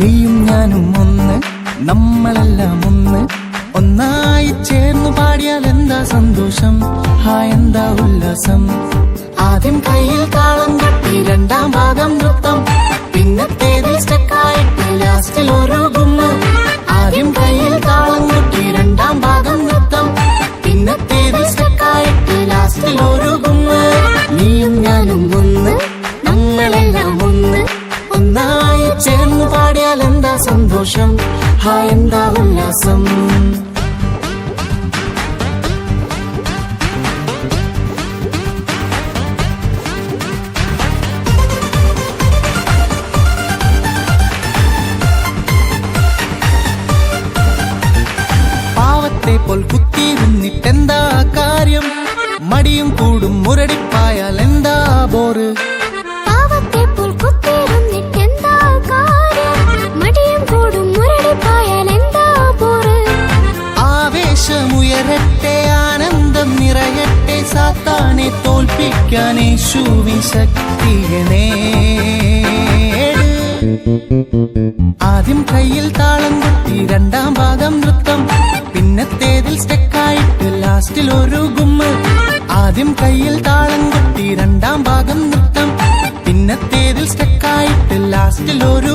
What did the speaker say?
നീയും ഞാനും ഒന്ന്, നമ്മളെല്ലാം ഒന്ന്, ഒന്നായി ചേർന്നു പാടിയാൽ എന്താ സന്തോഷം, എന്താ ഉല്ലാസം. ആദ്യം കയ്യിൽ താളം കെട്ടി രണ്ടാം ഭാഗം നൃത്തം, പിന്നത്തേതിൽ സ്റ്റെക്കായിട്ട് ലാസ്റ്റിൽ ഒരു ഗുമ്മ. ആദ്യം കയ്യിൽ താളം കെട്ടി രണ്ടാം ഭാഗം നൃത്തം, പിന്നത്തേതിൽ സ്റ്റെക്കായിട്ട് ലാസ്റ്റിൽ ഒരു ഗുമ്മ. നീയും ഞാനും ഒന്ന്, നമ്മളെല്ലാം ഒന്ന്, ഒന്നായി ചേർന്നു പാടിയാൽ എന്താ സന്തോഷം, എന്താ ഉല്ലാസം. പാവത്തെ പോൽ കുത്തിയിരുന്നിട്ടെന്താ കാര്യം, മടിയും കൂടും മുരടിപ്പായാൽ എന്താ ബോറ്. ആവേശമുയരട്ടെ, ആനന്ദം നിറയട്ടെ, സാത്താനെ തോൽപ്പിക്കാൻ യേശുവിൻ ശക്തിയെ നേട്. ആദ്യം കയ്യിൽ താളം കൊട്ടി രണ്ടാം ഭാഗം നൃത്തം, പിന്നത്തേതിൽ സ്റ്റെക്കായിട്ട് ലാസ്റ്റിൽ ഒരു ഗുമ്മ. ആദ്യം കയ്യിൽ താളം കൊട്ടി രണ്ടാം ഭാഗം നൃത്തം, പിന്നത്തേതിൽ സ്റ്റെക്കായിട്ട് ലാസ്റ്റിൽ ഒരു